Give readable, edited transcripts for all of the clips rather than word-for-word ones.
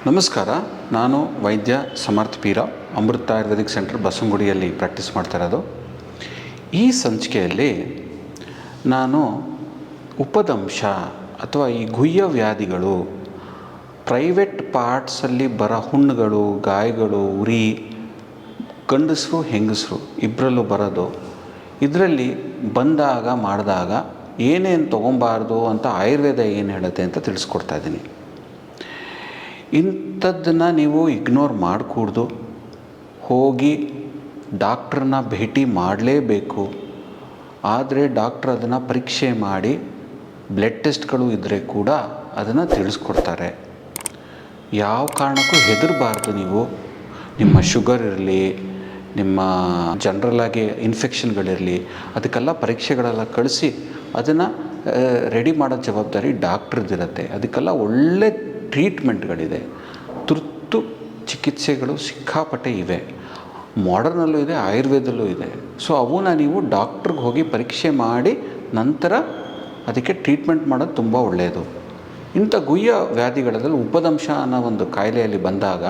ನಮಸ್ಕಾರ. ನಾನು ವೈದ್ಯ ಸಮರ್ಥ ಪೀರ, ಅಮೃತ ಆಯುರ್ವೇದಿಕ್ ಸೆಂಟರ್ ಬಸವನಗುಡಿಯಲ್ಲಿ ಪ್ರಾಕ್ಟೀಸ್ ಮಾಡ್ತಾ ಇರೋದು. ಈ ಸಂಚಿಕೆಯಲ್ಲಿ ನಾನು ಉಪದಂಶ ಅಥವಾ ಈ ಗುಹ್ಯ ವ್ಯಾಧಿಗಳು, ಪ್ರೈವೇಟ್ ಪಾರ್ಟ್ಸಲ್ಲಿ ಬರೋ ಹುಣ್ಣುಗಳು, ಗಾಯಗಳು, ಉರಿ, ಗಂಡಸರು ಹೆಂಗಸರು ಇಬ್ಬರಲ್ಲೂ ಬರೋದು, ಇದರಲ್ಲಿ ಬಂದಾಗ ಮಾಡಿದಾಗ ಏನೇನು ತೊಗೊಬಾರ್ದು ಅಂತ ಆಯುರ್ವೇದ ಏನು ಹೇಳುತ್ತೆ ಅಂತ ತಿಳಿಸ್ಕೊಡ್ತಾ ಇದ್ದೀನಿ. ಇಂಥದ್ದನ್ನು ನೀವು ಇಗ್ನೋರ್ ಮಾಡಕೂಡ್ದು. ಹೋಗಿ ಡಾಕ್ಟ್ರನ್ನ ಭೇಟಿ ಮಾಡಲೇಬೇಕು. ಆದರೆ ಡಾಕ್ಟ್ರ್ ಅದನ್ನು ಪರೀಕ್ಷೆ ಮಾಡಿ ಬ್ಲಡ್ ಟೆಸ್ಟ್ಗಳು ಇದ್ದರೆ ಕೂಡ ಅದನ್ನು ತಿಳಿಸ್ಕೊಡ್ತಾರೆ. ಯಾವ ಕಾರಣಕ್ಕೂ ಹೆದರಬಾರ್ದು. ನೀವು ನಿಮ್ಮ ಶುಗರ್ ಇರಲಿ, ನಿಮ್ಮ ಜನರಲಾಗಿ ಇನ್ಫೆಕ್ಷನ್ಗಳಿರಲಿ, ಅದಕ್ಕೆಲ್ಲ ಪರೀಕ್ಷೆಗಳೆಲ್ಲ ಕಳಿಸಿ ಅದನ್ನು ರೆಡಿ ಮಾಡೋ ಜವಾಬ್ದಾರಿ ಡಾಕ್ಟ್ರದ್ದಿರುತ್ತೆ. ಅದಕ್ಕೆಲ್ಲ ಒಳ್ಳೆ ಟ್ರೀಟ್ಮೆಂಟ್ಗಳಿದೆ, ತುರ್ತು ಚಿಕಿತ್ಸೆಗಳು ಸಿಕ್ಕಾಪಟ್ಟೆ ಇವೆ. ಮಾಡರ್ನಲ್ಲೂ ಇದೆ, ಆಯುರ್ವೇದಲ್ಲೂ ಇದೆ. ಸೊ ಅವನ್ನ ನೀವು ಡಾಕ್ಟ್ರಿಗೆ ಹೋಗಿ ಪರೀಕ್ಷೆ ಮಾಡಿ ನಂತರ ಅದಕ್ಕೆ ಟ್ರೀಟ್ಮೆಂಟ್ ಮಾಡೋದು ತುಂಬ ಒಳ್ಳೆಯದು. ಇಂಥ ಗುಹ್ಯ ವ್ಯಾಧಿಗಳಲ್ಲಿ ಉಪದಂಶ ಅನ್ನೋ ಒಂದು ಕಾಯಿಲೆಯಲ್ಲಿ ಬಂದಾಗ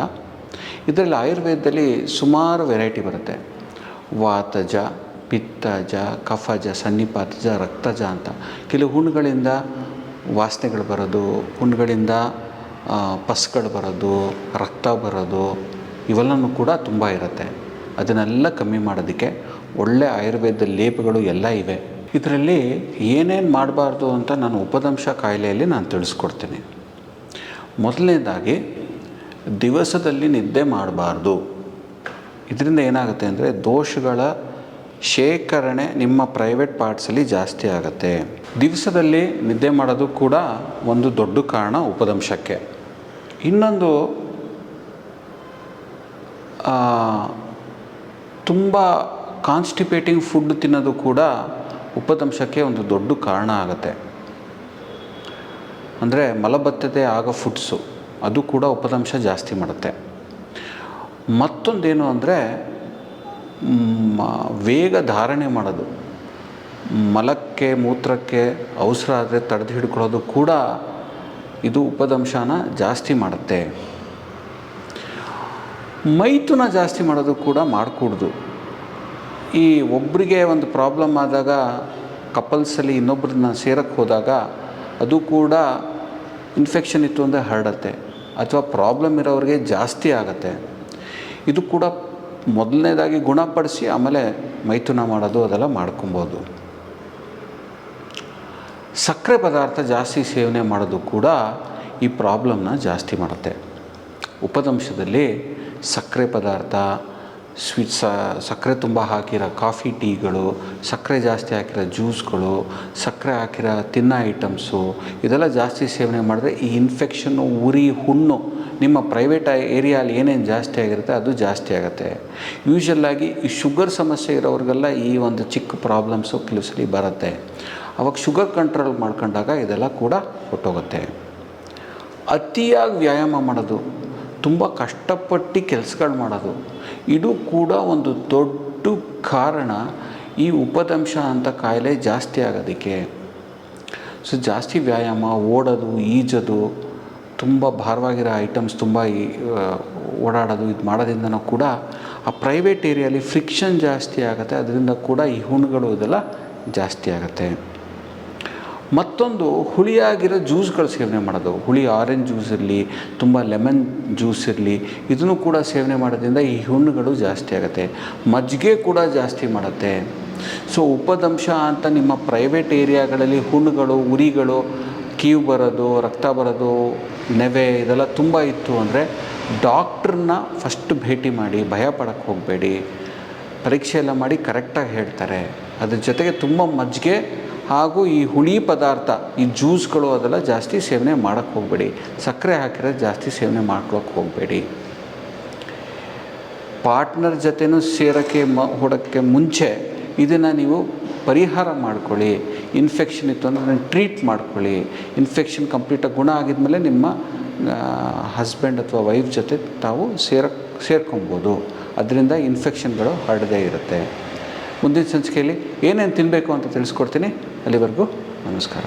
ಇದರಲ್ಲಿ ಆಯುರ್ವೇದದಲ್ಲಿ ಸುಮಾರು ವೆರೈಟಿ ಬರುತ್ತೆ. ವಾತಜ, ಪಿತ್ತಜ, ಕಫಜ, ಸನ್ನಿಪಾತಜ, ರಕ್ತಜ ಅಂತ. ಕೆಲವು ಹುಣ್ಣುಗಳಿಂದ ವಾಸನೆಗಳು ಬರೋದು, ಹುಣ್ಣುಗಳಿಂದ ಪಸ್ಗಳು ಬರೋದು, ರಕ್ತ ಬರೋದು, ಇವೆಲ್ಲವೂ ಕೂಡ ತುಂಬ ಇರುತ್ತೆ. ಅದನ್ನೆಲ್ಲ ಕಮ್ಮಿ ಮಾಡೋದಕ್ಕೆ ಒಳ್ಳೆ ಆಯುರ್ವೇದ ಲೇಪಗಳು ಎಲ್ಲ ಇವೆ. ಇದರಲ್ಲಿ ಏನೇನು ಮಾಡಬಾರ್ದು ಅಂತ ನಾನು ಉಪದಂಶ ಕಾಯಿಲೆಯಲ್ಲಿ ನಾನು ತಿಳಿಸ್ಕೊಡ್ತೀನಿ. ಮೊದಲನೇದಾಗಿ ದಿವಸದಲ್ಲಿ ನಿದ್ದೆ ಮಾಡಬಾರ್ದು. ಇದರಿಂದ ಏನಾಗುತ್ತೆ ಅಂದರೆ ದೋಷಗಳ ಶೇಖರಣೆ ನಿಮ್ಮ ಪ್ರೈವೇಟ್ ಪಾರ್ಟ್ಸಲ್ಲಿ ಜಾಸ್ತಿ ಆಗುತ್ತೆ. ದಿವಸದಲ್ಲಿ ನಿದ್ದೆ ಮಾಡೋದು ಕೂಡ ಒಂದು ದೊಡ್ಡ ಕಾರಣ ಉಪದಂಶಕ್ಕೆ. ಇನ್ನೊಂದು ತುಂಬ ಕಾನ್ಸ್ಟಿಪೇಟಿಂಗ್ ಫುಡ್ ತಿನ್ನೋದು ಕೂಡ ಉಪದಂಶಕ್ಕೆ ಒಂದು ದೊಡ್ಡ ಕಾರಣ ಆಗುತ್ತೆ. ಅಂದರೆ ಮಲಬದ್ಧತೆ ಆಗೋ ಫುಡ್ಸು, ಅದು ಕೂಡ ಉಪದಂಶ ಜಾಸ್ತಿ ಮಾಡುತ್ತೆ. ಮತ್ತೊಂದೇನು ಅಂದರೆ ವೇಗ ಧಾರಣೆ ಮಾಡೋದು, ಮಲಕ್ಕೆ ಮೂತ್ರಕ್ಕೆ ಅವಸರ ಆದರೆ ತಡೆದು ಹಿಡ್ಕೊಳ್ಳೋದು ಕೂಡ ಇದು ಉಪದಂಶನ ಜಾಸ್ತಿ ಮಾಡುತ್ತೆ. ಮೈಥುನ ಜಾಸ್ತಿ ಮಾಡೋದು ಕೂಡ ಮಾಡಕೂಡ್ದು. ಈ ಒಬ್ಬರಿಗೆ ಒಂದು ಪ್ರಾಬ್ಲಮ್ ಆದಾಗ ಕಪಲ್ಸಲ್ಲಿ ಇನ್ನೊಬ್ಬರನ್ನ ಸೇರಕ್ಕೆ ಹೋದಾಗ ಅದು ಕೂಡ ಇನ್ಫೆಕ್ಷನ್ ಇತ್ತು ಅಂದರೆ ಹರಡುತ್ತೆ, ಅಥವಾ ಪ್ರಾಬ್ಲಮ್ ಇರೋರಿಗೆ ಜಾಸ್ತಿ ಆಗುತ್ತೆ. ಇದು ಕೂಡ ಮೊದಲನೇದಾಗಿ ಗುಣಪಡಿಸಿ ಆಮೇಲೆ ಮೈಥುನ ಮಾಡೋದು ಅದೆಲ್ಲ ಮಾಡ್ಕೊಬೋದು. ಸಕ್ಕರೆ ಪದಾರ್ಥ ಜಾಸ್ತಿ ಸೇವನೆ ಮಾಡೋದು ಕೂಡ ಈ ಪ್ರಾಬ್ಲಮ್ನ ಜಾಸ್ತಿ ಮಾಡುತ್ತೆ. ಉಪದಂಶದಲ್ಲಿ ಸಕ್ಕರೆ ಪದಾರ್ಥ, ಸಕ್ಕರೆ ತುಂಬ ಹಾಕಿರೋ ಕಾಫಿ ಟೀಗಳು, ಸಕ್ಕರೆ ಜಾಸ್ತಿ ಹಾಕಿರೋ ಜ್ಯೂಸ್ಗಳು, ಸಕ್ಕರೆ ಹಾಕಿರೋ ತಿನ್ನೋ ಐಟಮ್ಸು, ಇದೆಲ್ಲ ಜಾಸ್ತಿ ಸೇವನೆ ಮಾಡಿದ್ರೆ ಈ ಇನ್ಫೆಕ್ಷನ್ನು, ಉರಿ, ಹುಣ್ಣು ನಿಮ್ಮ ಪ್ರೈವೇಟ್ ಏರಿಯಾಲಿ ಏನೇನು ಜಾಸ್ತಿ ಆಗಿರುತ್ತೆ ಅದು ಜಾಸ್ತಿ ಆಗುತ್ತೆ. ಯೂಶ್ವಲ್ಲಾಗಿ ಈ ಶುಗರ್ ಸಮಸ್ಯೆ ಇರೋರಿಗೆಲ್ಲ ಈ ಒಂದು ಚಿಕ್ಕ ಪ್ರಾಬ್ಲಮ್ಸು ಕೆಲವು ಸಲ ಬರುತ್ತೆ. ಅವಾಗ ಶುಗರ್ ಕಂಟ್ರೋಲ್ ಮಾಡ್ಕೊಂಡಾಗ ಇದೆಲ್ಲ ಕೂಡ ಹೊಟ್ಟೋಗುತ್ತೆ. ಅತಿಯಾಗಿ ವ್ಯಾಯಾಮ ಮಾಡೋದು, ತುಂಬ ಕಷ್ಟಪಟ್ಟು ಕೆಲಸಗಳು ಮಾಡೋದು, ಇದು ಕೂಡ ಒಂದು ದೊಡ್ಡ ಕಾರಣ ಈ ಉಪದಂಶ ಅಂತ ಕಾಯಿಲೆ ಜಾಸ್ತಿ ಆಗೋದಕ್ಕೆ. ಸೊ ಜಾಸ್ತಿ ವ್ಯಾಯಾಮ, ಓಡೋದು, ಈಜೋದು, ತುಂಬ ಭಾರವಾಗಿರೋ ಐಟಮ್ಸ್ ತುಂಬ ಓಡಾಡೋದು, ಇದು ಮಾಡೋದ್ರಿಂದನೂ ಕೂಡ ಆ ಪ್ರೈವೇಟ್ ಏರಿಯಾಲಿ ಫ್ರಿಕ್ಷನ್ ಜಾಸ್ತಿ ಆಗುತ್ತೆ. ಅದರಿಂದ ಕೂಡ ಈ ಹುಣ್ಣುಗಳು ಇದೆಲ್ಲ ಜಾಸ್ತಿ ಆಗುತ್ತೆ. ಮತ್ತೊಂದು ಹುಳಿಯಾಗಿರೋ ಜ್ಯೂಸ್ಗಳು ಸೇವನೆ ಮಾಡೋದು, ಹುಳಿ ಆರೆಂಜ್ ಜ್ಯೂಸ್ ಇರಲಿ, ತುಂಬ ಲೆಮನ್ ಜ್ಯೂಸ್ ಇರಲಿ, ಇದನ್ನು ಕೂಡ ಸೇವನೆ ಮಾಡೋದ್ರಿಂದ ಈ ಹುಣ್ಣುಗಳು ಜಾಸ್ತಿ ಆಗುತ್ತೆ. ಮಜ್ಜಿಗೆ ಕೂಡ ಜಾಸ್ತಿ ಮಾಡುತ್ತೆ. ಸೊ ಉಪದಂಶ ಅಂತ ನಿಮ್ಮ ಪ್ರೈವೇಟ್ ಏರಿಯಾಗಳಲ್ಲಿ ಹುಣ್ಣುಗಳು, ಉರಿಗಳು, ಕೀವು ಬರೋದು, ರಕ್ತ ಬರೋದು, ನೆವೆ ಇದೆಲ್ಲ ತುಂಬ ಇತ್ತು ಅಂದರೆ ಡಾಕ್ಟ್ರನ್ನ ಫಸ್ಟ್ ಭೇಟಿ ಮಾಡಿ, ಭಯ ಪಡೋಕ್ಕೆ ಹೋಗಬೇಡಿ. ಪರೀಕ್ಷೆ ಎಲ್ಲ ಮಾಡಿ ಕರೆಕ್ಟಾಗಿ ಹೇಳ್ತಾರೆ. ಅದ್ರ ಜೊತೆಗೆ ತುಂಬ ಮಜ್ಜಿಗೆ ಹಾಗೂ ಈ ಹುಳಿ ಪದಾರ್ಥ, ಈ ಜ್ಯೂಸ್ಗಳು ಅದೆಲ್ಲ ಜಾಸ್ತಿ ಸೇವನೆ ಮಾಡೋಕ್ಕೆ ಹೋಗಬೇಡಿ. ಸಕ್ಕರೆ ಹಾಕಿರೋದು ಜಾಸ್ತಿ ಸೇವನೆ ಮಾಡ್ಕೊಳಕ್ಕೆ ಹೋಗಬೇಡಿ. ಪಾರ್ಟ್ನರ್ ಜೊತೆನೂ ಸೇರೋಕ್ಕೆ ಹೊಡೋಕ್ಕೆ ಮುಂಚೆ ಇದನ್ನು ನೀವು ಪರಿಹಾರ ಮಾಡ್ಕೊಳ್ಳಿ. ಇನ್ಫೆಕ್ಷನ್ ಇತ್ತು ಅಂದರೆ ಟ್ರೀಟ್ ಮಾಡ್ಕೊಳ್ಳಿ. ಇನ್ಫೆಕ್ಷನ್ ಕಂಪ್ಲೀಟಾಗಿ ಗುಣ ಆಗಿದ್ಮೇಲೆ ನಿಮ್ಮ ಹಸ್ಬೆಂಡ್ ಅಥವಾ ವೈಫ್ ಜೊತೆ ತಾವು ಸೇರ್ಕೊಬೋದು. ಅದರಿಂದ ಇನ್ಫೆಕ್ಷನ್ಗಳು ಹರಡದೇ ಇರುತ್ತೆ. ಮುಂದಿನ ಸಂಚಿಕೆಯಲ್ಲಿ ಏನೇನು ತಿನ್ನಬೇಕು ಅಂತ ತಿಳಿಸ್ಕೊಡ್ತೀನಿ. ಅಲ್ಲಿವರೆಗೂ ನಮಸ್ಕಾರ.